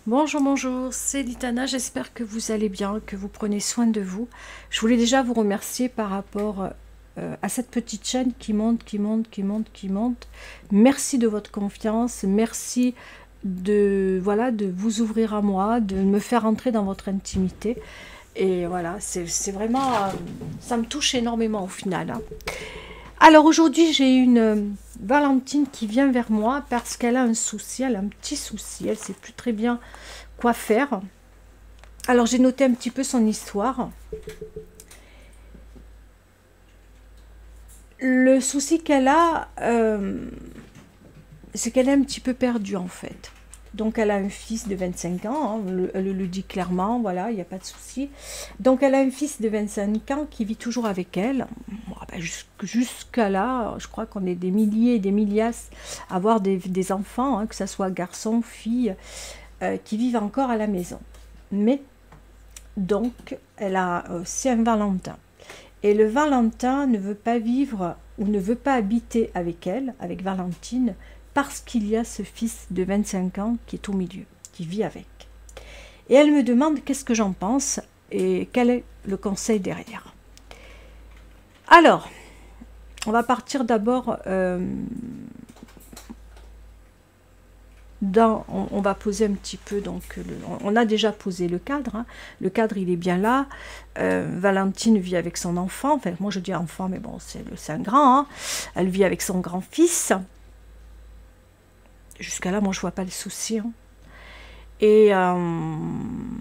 Bonjour, bonjour, c'est Litana, j'espère que vous allez bien, que vous prenez soin de vous. Je voulais déjà vous remercier par rapport à cette petite chaîne qui monte, qui monte, qui monte, qui monte. Merci de votre confiance, merci de, voilà, de vous ouvrir à moi, de me faire entrer dans votre intimité. Et voilà, c'est vraiment, ça me touche énormément au final, hein. Alors aujourd'hui, j'ai une Valentine qui vient vers moi parce qu'elle a un souci, elle a un petit souci, elle ne sait plus très bien quoi faire. Alors j'ai noté un petit peu son histoire. Le souci qu'elle a, c'est qu'elle est un petit peu perdue en fait. Donc elle a un fils de 25 ans, hein, elle le dit clairement, voilà, il n'y a pas de souci. Donc elle a un fils de 25 ans qui vit toujours avec elle. Bon, ben, jusqu'à là, je crois qu'on est des milliers et des millias à avoir des enfants, hein, que ce soit garçons, filles, qui vivent encore à la maison. Mais, donc, elle a aussi un Valentin. Et le Valentin ne veut pas vivre ou ne veut pas habiter avec elle, avec Valentine, parce qu'il y a ce fils de 25 ans qui est au milieu, qui vit avec. Et elle me demande qu'est-ce que j'en pense et quel est le conseil derrière. Alors, on va partir d'abord on va poser un petit peu, donc on a déjà posé le cadre, hein. Le cadre il est bien là. Valentine vit avec son enfant, enfin moi je dis enfant mais bon c'est un grand, hein. Elle vit avec son grand-fils. Jusqu'à là moi je vois pas le souci, hein. Et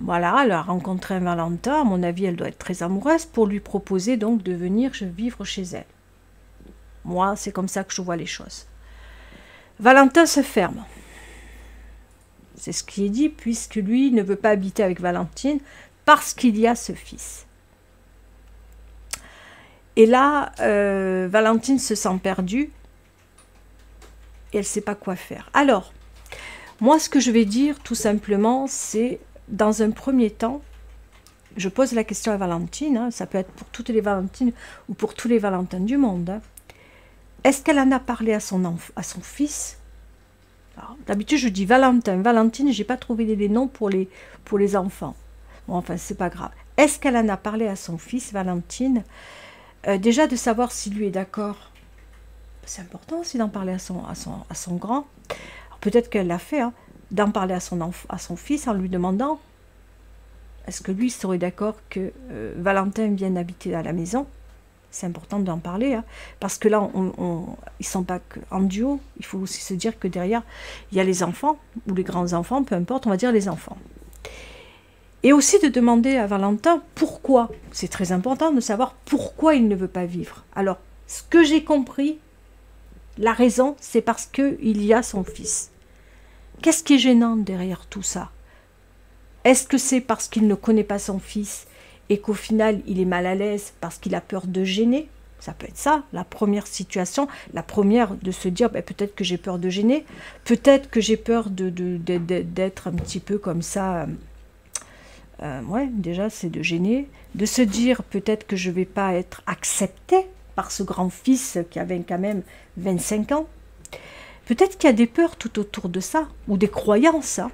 voilà, elle a rencontré un Valentin, à mon avis elle doit être très amoureuse, pour lui proposer donc de venir vivre chez elle. Moi c'est comme ça que je vois les choses. Valentin se ferme. C'est ce qui est dit, puisque lui ne veut pas habiter avec Valentine parce qu'il y a ce fils. Et là, Valentine se sent perdue et elle ne sait pas quoi faire. Alors, moi, ce que je vais dire, tout simplement, c'est, dans un premier temps, je pose la question à Valentine, hein, ça peut être pour toutes les Valentines ou pour tous les Valentins du monde, hein. Est-ce qu'elle en a parlé à son fils? D'habitude, je dis Valentin, Valentine, j'ai pas trouvé les noms pour les enfants. Bon, enfin, c'est pas grave. Est-ce qu'elle en a parlé à son fils, Valentine? Déjà, de savoir si lui est d'accord. C'est important aussi d'en parler à son grand. Peut-être qu'elle l'a fait, hein, d'en parler à son fils en lui demandant est-ce que lui serait d'accord que Valentin vienne habiter à la maison? C'est important d'en parler, hein, parce que là, ils ne sont pas en duo. Il faut aussi se dire que derrière, il y a les enfants, ou les grands-enfants, peu importe, on va dire les enfants. Et aussi de demander à Valentin pourquoi. C'est très important de savoir pourquoi il ne veut pas vivre. Alors, ce que j'ai compris, la raison, c'est parce qu'il y a son fils. Qu'est-ce qui est gênant derrière tout ça? Est-ce que c'est parce qu'il ne connaît pas son fils et qu'au final, il est mal à l'aise parce qu'il a peur de gêner? Ça peut être ça, la première situation, la première de se dire ben, peut-être que j'ai peur de gêner, peut-être que j'ai peur d'être un petit peu comme ça. Ouais, déjà c'est de gêner, de se dire peut-être que je ne vais pas être acceptée par ce grand-fils qui avait quand même 25 ans. Peut-être qu'il y a des peurs tout autour de ça, ou des croyances, hein,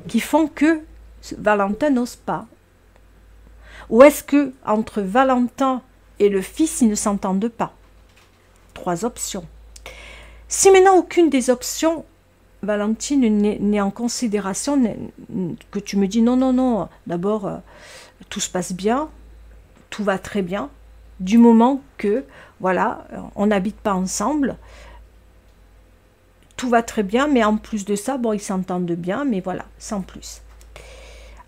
qui font que Valentin n'ose pas. Ou est-ce que entre Valentin et le fils, ils ne s'entendent pas? 3 options. Si maintenant aucune des options, Valentine, n'est en considération, que tu me dis non, non, non, d'abord, tout se passe bien, tout va très bien, du moment que, voilà, on n'habite pas ensemble, tout va très bien, mais en plus de ça, bon, ils s'entendent bien, mais voilà, sans plus.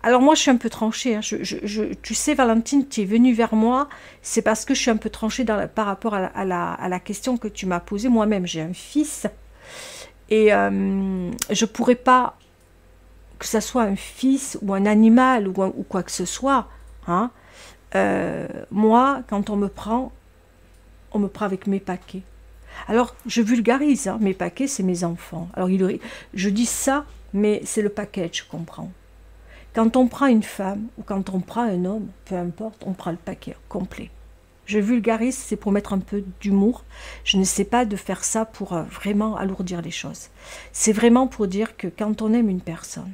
Alors moi, je suis un peu tranchée, hein. Tu sais, Valentine, tu es venue vers moi, c'est parce que je suis un peu tranchée par rapport à la question que tu m'as posée. Moi-même, j'ai un fils, et je ne pourrais pas, que ce soit un fils ou un animal ou quoi que ce soit, hein, moi, quand on me prend avec mes paquets. Alors, je vulgarise, hein, mes paquets, c'est mes enfants. Alors, je dis ça, mais c'est le package, je comprends. Quand on prend une femme ou quand on prend un homme, peu importe, on prend le paquet complet. Je vulgarise, c'est pour mettre un peu d'humour. Je ne sais pas de faire ça pour vraiment alourdir les choses. C'est vraiment pour dire que quand on aime une personne,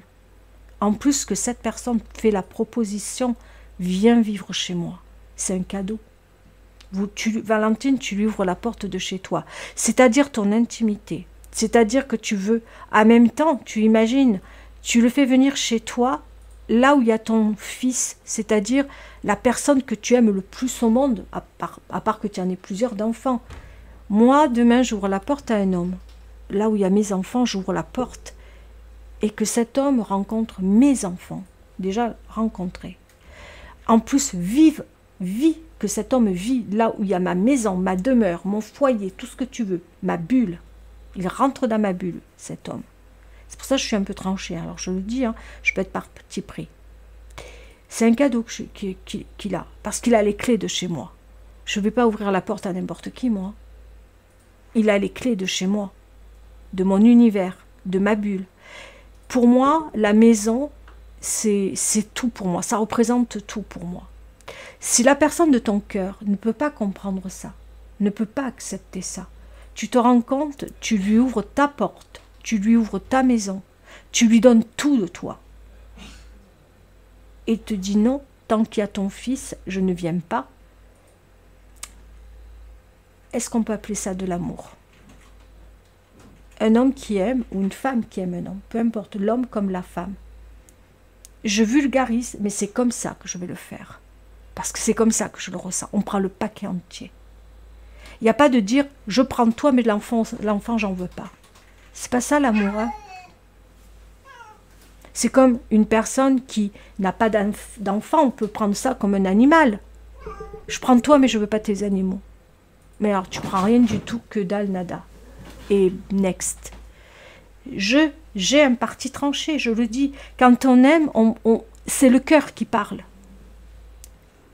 En plus que cette personne fait la proposition, viens vivre chez moi. C'est un cadeau. Valentine, tu lui ouvres la porte de chez toi. C'est-à-dire ton intimité. C'est-à-dire que tu veux, en même temps, tu imagines, tu le fais venir chez toi, là où il y a ton fils, c'est-à-dire la personne que tu aimes le plus au monde, à part que tu en aies plusieurs d'enfants. Moi, demain, j'ouvre la porte à un homme. Là où il y a mes enfants, j'ouvre la porte. Et que cet homme rencontre mes enfants. Déjà rencontrés. En plus, que cet homme vit là où il y a ma maison, ma demeure, mon foyer, tout ce que tu veux, ma bulle. Il rentre dans ma bulle, cet homme. C'est pour ça que je suis un peu tranchée. Alors je le dis, hein, je peux être par petit prix. C'est un cadeau qu'il a, parce qu'il a les clés de chez moi. Je ne vais pas ouvrir la porte à n'importe qui, moi. Il a les clés de chez moi, de mon univers, de ma bulle. Pour moi, la maison, c'est tout pour moi. Ça représente tout pour moi. Si la personne de ton cœur ne peut pas comprendre ça, ne peut pas accepter ça, tu te rends compte, tu lui ouvres ta porte, tu lui ouvres ta maison, tu lui donnes tout de toi. Et il te dit non, tant qu'il y a ton fils, je ne viens pas. Est-ce qu'on peut appeler ça de l'amour? Un homme qui aime, ou une femme qui aime un homme, peu importe, l'homme comme la femme. Je vulgarise, mais c'est comme ça que je vais le faire. Parce que c'est comme ça que je le ressens. On prend le paquet entier. Il n'y a pas de dire, je prends toi, mais l'enfant, j'en veux pas. C'est pas ça l'amour. Hein? C'est comme une personne qui n'a pas d'enfant, on peut prendre ça comme un animal. Je prends toi, mais je veux pas tes animaux. Mais alors, tu prends rien du tout, que dalle, nada. Et next. J'ai un parti tranché, je le dis. Quand on aime, c'est le cœur qui parle.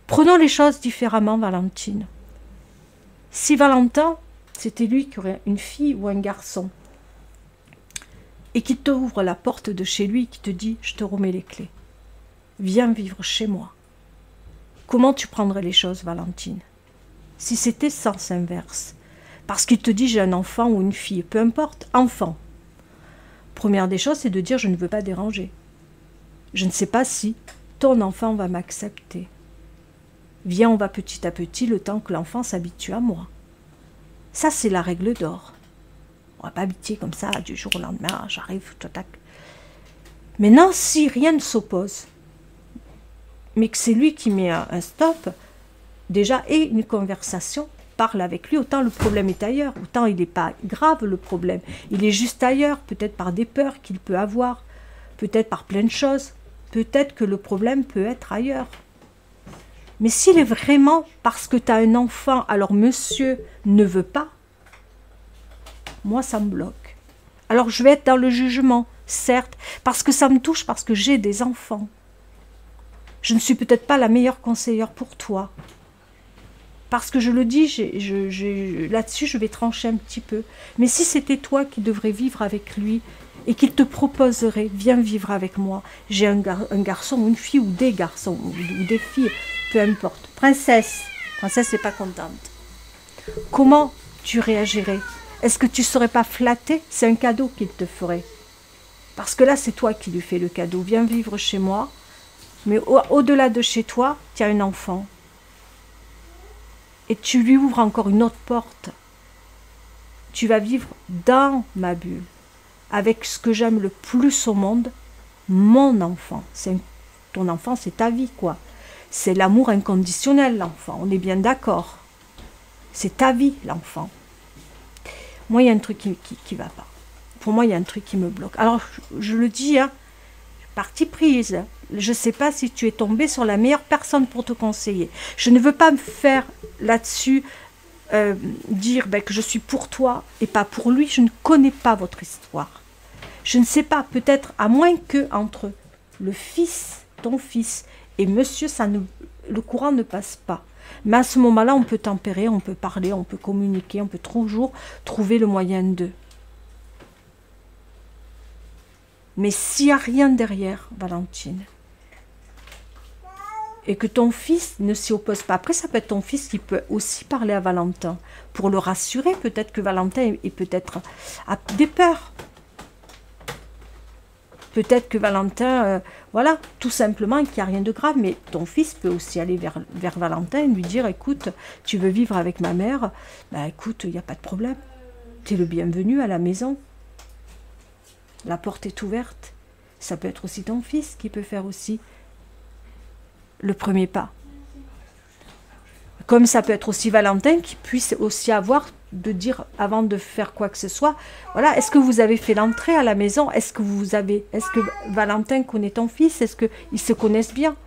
Prenons les choses différemment, Valentine. Si Valentin, c'était lui qui aurait une fille ou un garçon, et qui t'ouvre la porte de chez lui, qui te dit, je te remets les clés, viens vivre chez moi. Comment tu prendrais les choses, Valentine? Si c'était sens inverse, parce qu'il te dit, j'ai un enfant ou une fille, peu importe, enfant. Première des choses, c'est de dire, je ne veux pas déranger. Je ne sais pas si ton enfant va m'accepter. Viens, on va petit à petit, le temps que l'enfant s'habitue à moi. Ça, c'est la règle d'or. On ne va pas habiter comme ça, du jour au lendemain, j'arrive, tac. Maintenant, si rien ne s'oppose, mais que c'est lui qui met un stop, déjà, et une conversation, parle avec lui, autant le problème est ailleurs, autant il n'est pas grave le problème, il est juste ailleurs, peut-être par des peurs qu'il peut avoir, peut-être par plein de choses, peut-être que le problème peut être ailleurs. Mais s'il est vraiment parce que tu as un enfant, alors monsieur ne veut pas, moi ça me bloque. Alors je vais être dans le jugement, certes, parce que ça me touche, parce que j'ai des enfants. Je ne suis peut-être pas la meilleure conseillère pour toi. Parce que je le dis, là-dessus je vais trancher un petit peu. Mais si c'était toi qui devrais vivre avec lui, et qu'il te proposerait, viens vivre avec moi, j'ai un garçon ou une fille, ou des garçons, ou des filles, peu importe. Princesse n'est pas contente. Comment tu réagirais? Est-ce que tu ne serais pas flattée? C'est un cadeau qu'il te ferait. Parce que là, c'est toi qui lui fais le cadeau. Viens vivre chez moi. Mais au-delà de chez toi, tu as un enfant. Et tu lui ouvres encore une autre porte. Tu vas vivre dans ma bulle. Avec ce que j'aime le plus au monde, mon enfant. Ton enfant, c'est ta vie, quoi. C'est l'amour inconditionnel, l'enfant. On est bien d'accord. C'est ta vie, l'enfant. Moi, il y a un truc qui ne va pas. Pour moi, il y a un truc qui me bloque. Alors, je le dis, hein, partie prise. Je ne sais pas si tu es tombé sur la meilleure personne pour te conseiller. Je ne veux pas me faire là-dessus dire que je suis pour toi et pas pour lui. Je ne connais pas votre histoire. Je ne sais pas, peut-être, à moins que entre le fils, ton fils, et monsieur, le courant ne passe pas. Mais à ce moment-là, on peut tempérer, on peut parler, on peut communiquer, on peut toujours trouver le moyen d'eux. Mais s'il n'y a rien derrière, Valentine, et que ton fils ne s'y oppose pas, après ça peut être ton fils qui peut aussi parler à Valentin, pour le rassurer, peut-être que Valentin est peut-être a des peurs. Peut-être que Valentin, voilà, tout simplement, qu'il n'y a rien de grave, mais ton fils peut aussi aller vers Valentin et lui dire, écoute, tu veux vivre avec ma mère, ben écoute, il n'y a pas de problème. Tu es le bienvenu à la maison. La porte est ouverte. Ça peut être aussi ton fils qui peut faire aussi le premier pas. Comme ça peut être aussi Valentin qui puisse aussi avoir de dire avant de faire quoi que ce soit, voilà, est-ce que vous avez fait l'entrée à la maison? Est-ce que Valentin connaît ton fils? Est-ce qu'ils se connaissent bien?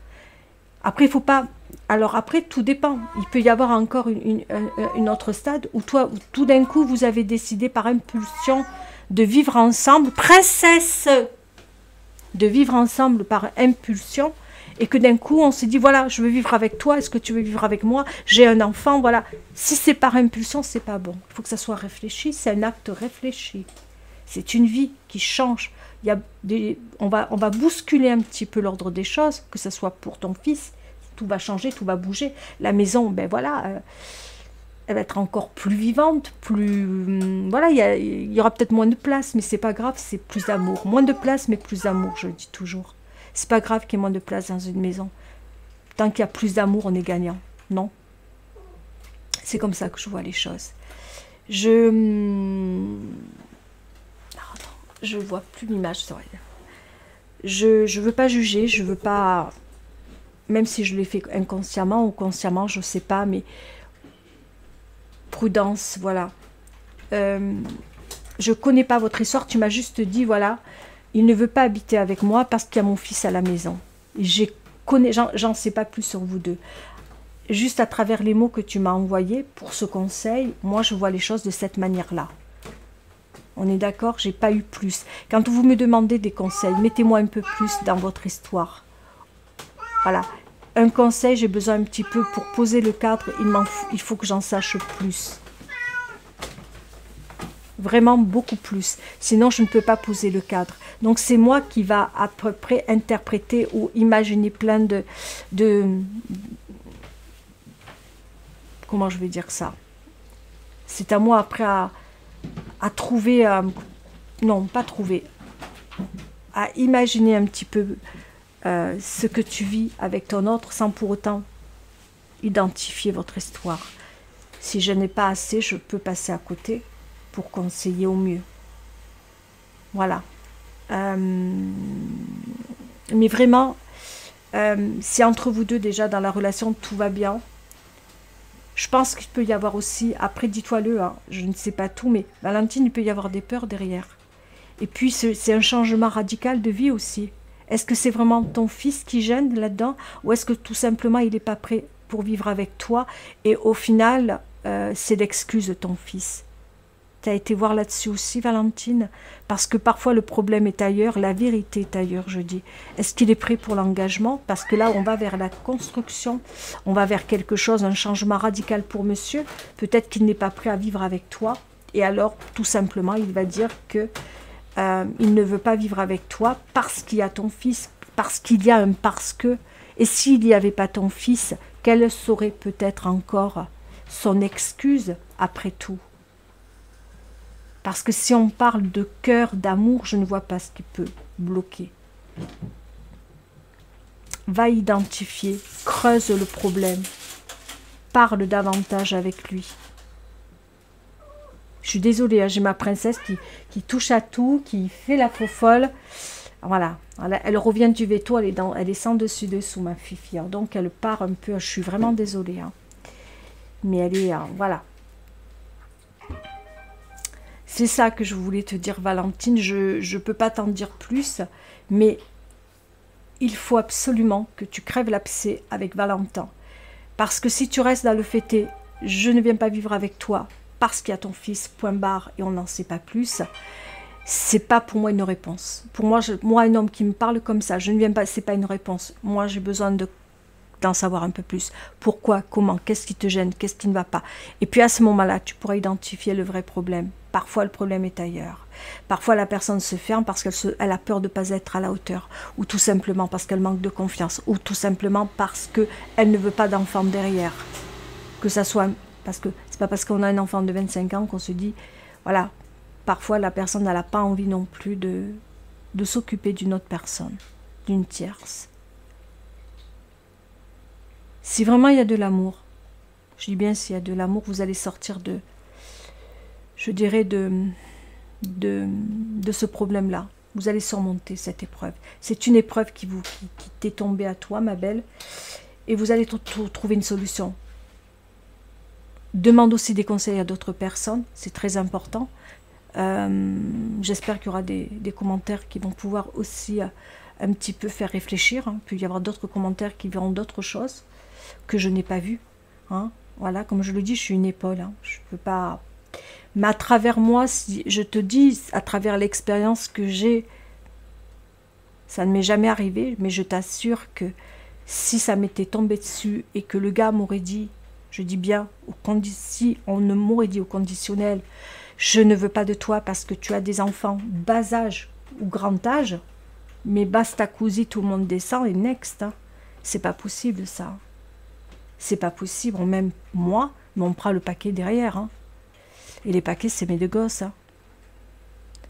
Après, il faut pas... Alors après, tout dépend. Il peut y avoir encore une autre stade où tout d'un coup, vous avez décidé par impulsion de vivre ensemble, princesse, de vivre ensemble par impulsion, et que d'un coup, on s'est dit, voilà, je veux vivre avec toi, est-ce que tu veux vivre avec moi? J'ai un enfant, voilà. Si c'est par impulsion, c'est pas bon. Il faut que ça soit réfléchi, c'est un acte réfléchi. C'est une vie qui change. On va bousculer un petit peu l'ordre des choses, que ce soit pour ton fils, tout va changer, tout va bouger. La maison, ben voilà, elle va être encore plus vivante, voilà, il y aura peut-être moins de place, mais c'est pas grave, c'est plus d'amour. Moins de place, mais plus d'amour, je le dis toujours. C'est pas grave qu'il y ait moins de place dans une maison. Tant qu'il y a plus d'amour, on est gagnant. Non? C'est comme ça que je vois les choses. Je vois plus l'image. Je veux pas juger, je veux pas... Même si je l'ai fait inconsciemment ou consciemment, je sais pas, mais... Prudence, voilà. Je connais pas votre histoire, tu m'as juste dit, voilà... Il ne veut pas habiter avec moi parce qu'il y a mon fils à la maison. J'en sais pas plus sur vous deux. Juste à travers les mots que tu m'as envoyés pour ce conseil, moi je vois les choses de cette manière-là. On est d'accord? J'ai pas eu plus. Quand vous me demandez des conseils, mettez-moi un peu plus dans votre histoire. Voilà. Un conseil, j'ai besoin un petit peu pour poser le cadre. Il faut que j'en sache plus. Vraiment beaucoup plus. Sinon, je ne peux pas poser le cadre. Donc, c'est moi qui va à peu près interpréter ou imaginer plein de comment je vais dire ça? C'est à moi après à trouver... non, pas trouver. À imaginer un petit peu ce que tu vis avec ton autre sans pour autant identifier votre histoire. Si je n'ai pas assez, je peux passer à côté pour conseiller au mieux. Voilà. Mais vraiment, si entre vous deux déjà dans la relation tout va bien, je pense qu'il peut y avoir aussi, après dis-toi-le, hein, je ne sais pas tout, mais Valentine, il peut y avoir des peurs derrière. Et puis c'est un changement radical de vie aussi. Est-ce que c'est vraiment ton fils qui gêne là-dedans, ou est-ce que tout simplement il n'est pas prêt pour vivre avec toi, et au final, c'est l'excuse de ton fils? Tu as été voir là-dessus aussi, Valentine? Parce que parfois le problème est ailleurs, la vérité est ailleurs, je dis. Est-ce qu'il est prêt pour l'engagement? Parce que là, on va vers la construction, on va vers quelque chose, un changement radical pour monsieur. Peut-être qu'il n'est pas prêt à vivre avec toi. Et alors, tout simplement, il va dire que il ne veut pas vivre avec toi parce qu'il y a ton fils, parce qu'il y a un parce que. Et s'il n'y avait pas ton fils, quelle serait peut-être encore son excuse après tout? Parce que si on parle de cœur, d'amour, je ne vois pas ce qui peut bloquer. Va identifier, creuse le problème, parle davantage avec lui. Je suis désolée, hein, j'ai ma princesse qui touche à tout, qui fait la faux folle. Voilà, elle revient du veto, elle est sans dessus-dessous, ma fifi. Donc elle part un peu, je suis vraiment désolée. Hein. Mais elle est, voilà. C'est ça que je voulais te dire, Valentine. Je ne peux pas t'en dire plus, mais il faut absolument que tu crèves l'abcès avec Valentin. Parce que si tu restes dans le fêté, je ne viens pas vivre avec toi, parce qu'il y a ton fils, point barre, et on n'en sait pas plus, c'est pas pour moi une réponse. Pour moi, moi, un homme qui me parle comme ça, je ne viens pas, c'est pas une réponse. Moi, j'ai besoin d'en savoir un peu plus. Pourquoi, comment, qu'est-ce qui te gêne, qu'est-ce qui ne va pas. Et puis à ce moment-là, tu pourras identifier le vrai problème. Parfois, le problème est ailleurs. Parfois, la personne se ferme parce qu'elle a peur de ne pas être à la hauteur. Ou tout simplement parce qu'elle manque de confiance. Ou tout simplement parce qu'elle ne veut pas d'enfant derrière. Que ça soit... Parce que c'est pas parce qu'on a un enfant de 25 ans qu'on se dit... Voilà, parfois, la personne n'a pas envie non plus de s'occuper d'une autre personne, d'une tierce. Si vraiment il y a de l'amour, je dis bien s'il y a de l'amour, vous allez sortir de, je dirais, de ce problème-là. Vous allez surmonter cette épreuve. C'est une épreuve qui t'est tombée à toi, ma belle, et vous allez trouver une solution. Demande aussi des conseils à d'autres personnes, c'est très important. J'espère qu'il y aura des commentaires qui vont pouvoir aussi un petit peu faire réfléchir. Hein. Il peut y avoir d'autres commentaires qui verront d'autres choses que je n'ai pas vues. Hein. Voilà, comme je le dis, je suis une épaule. Hein. Je ne peux pas... Mais à travers moi, si je te dis, à travers l'expérience que j'ai, ça ne m'est jamais arrivé, mais je t'assure que si ça m'était tombé dessus et que le gars m'aurait dit, je dis bien, si on ne m'aurait dit au conditionnel, je ne veux pas de toi parce que tu as des enfants bas âge ou grand âge, mais basta così, tout le monde descend et next. Hein. C'est pas possible ça. C'est pas possible, on m'aime moi, mais on prend le paquet derrière. Hein. Et les paquets, c'est mes deux gosses. Hein.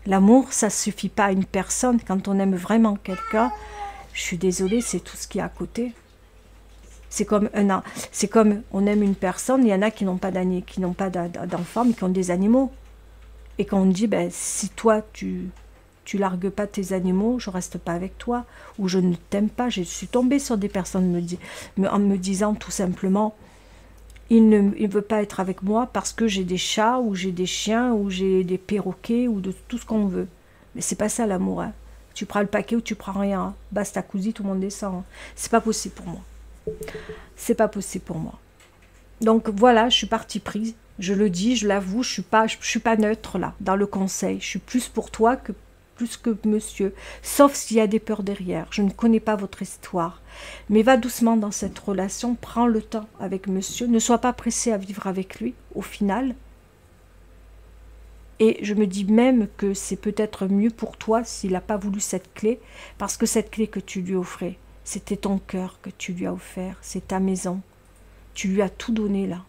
L'amour, ça ne suffit pas à une personne. Quand on aime vraiment quelqu'un, je suis désolée, c'est tout ce qu'il y a à côté. C'est comme on aime une personne, il y en a qui n'ont pas d'enfants, mais qui ont des animaux. Et quand on dit, ben, si toi, tu largues pas tes animaux, je reste pas avec toi, ou je ne t'aime pas. Je suis tombée sur des personnes en me disant tout simplement, il ne veut pas être avec moi parce que j'ai des chats, ou j'ai des chiens, ou j'ai des perroquets, ou de tout ce qu'on veut. Mais c'est pas ça l'amour. Hein. Tu prends le paquet ou tu prends rien. Hein. Basta così, tout le monde descend. Hein. C'est pas possible pour moi. C'est pas possible pour moi. Donc voilà, je suis partie prise. Je le dis, je l'avoue, je suis pas neutre là, dans le conseil. Je suis plus pour toi que plus que monsieur, sauf s'il y a des peurs derrière. Je ne connais pas votre histoire. Mais va doucement dans cette relation, prends le temps avec monsieur, ne sois pas pressé à vivre avec lui, au final. Et je me dis même que c'est peut-être mieux pour toi s'il n'a pas voulu cette clé, parce que cette clé que tu lui offrais, c'était ton cœur que tu lui as offert, c'est ta maison. Tu lui as tout donné là.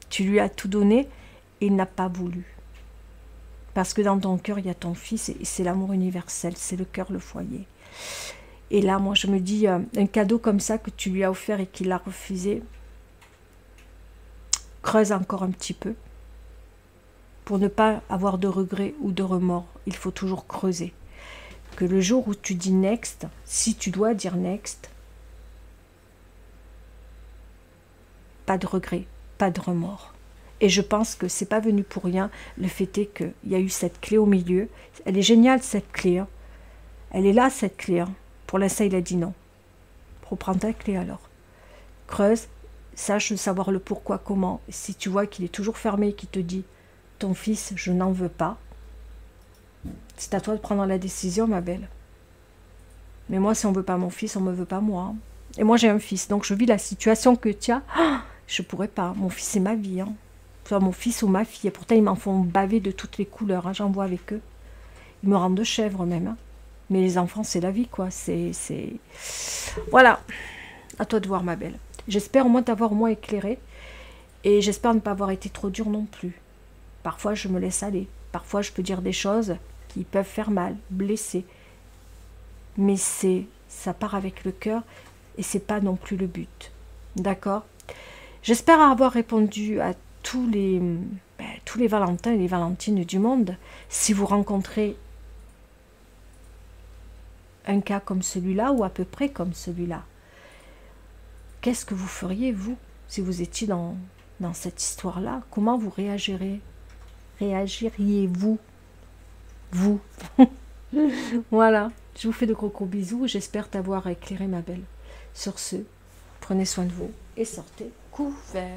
Tu lui as tout donné et il n'a pas voulu. Parce que dans ton cœur, il y a ton fils et c'est l'amour universel, c'est le cœur, le foyer. Et là, moi, je me dis, un cadeau comme ça que tu lui as offert et qu'il a refusé, creuse encore un petit peu. Pour ne pas avoir de regrets ou de remords, il faut toujours creuser. Que le jour où tu dis next, si tu dois dire next, pas de regrets, pas de remords. Et je pense que c'est pas venu pour rien. Le fait est qu'il y a eu cette clé au milieu. Elle est géniale, cette clé. Hein. Elle est là, cette clé. Hein. Pour l'instant, il a dit non. Reprends ta clé alors. Creuse, sache savoir le pourquoi, comment. Et si tu vois qu'il est toujours fermé et qu'il te dit « Ton fils, je n'en veux pas », c'est à toi de prendre la décision, ma belle. Mais moi, si on ne veut pas mon fils, on ne me veut pas moi. Hein. Et moi, j'ai un fils. Donc, je vis la situation que tu as. Ah, je ne pourrais pas. Mon fils, c'est ma vie. Hein. Soit mon fils ou ma fille. Et pourtant, ils m'en font baver de toutes les couleurs. Hein. J'en vois avec eux. Ils me rendent de chèvre même. Hein. Mais les enfants, c'est la vie, quoi. C'est... Voilà. À toi de voir, ma belle. J'espère au moins t'avoir au moins éclairé. Et j'espère ne pas avoir été trop dur non plus. Parfois, je me laisse aller. Parfois, je peux dire des choses qui peuvent faire mal, blesser. Mais ça part avec le cœur et c'est pas non plus le but. D'accord? J'espère avoir répondu à tous les Valentins et les Valentines du monde. Si vous rencontrez un cas comme celui-là ou à peu près comme celui-là, qu'est-ce que vous feriez, vous, si vous étiez dans cette histoire-là? Comment vous réagiriez-vous? Vous. Voilà. Je vous fais de gros bisous. J'espère t'avoir éclairé, ma belle. Sur ce, prenez soin de vous et sortez couverts.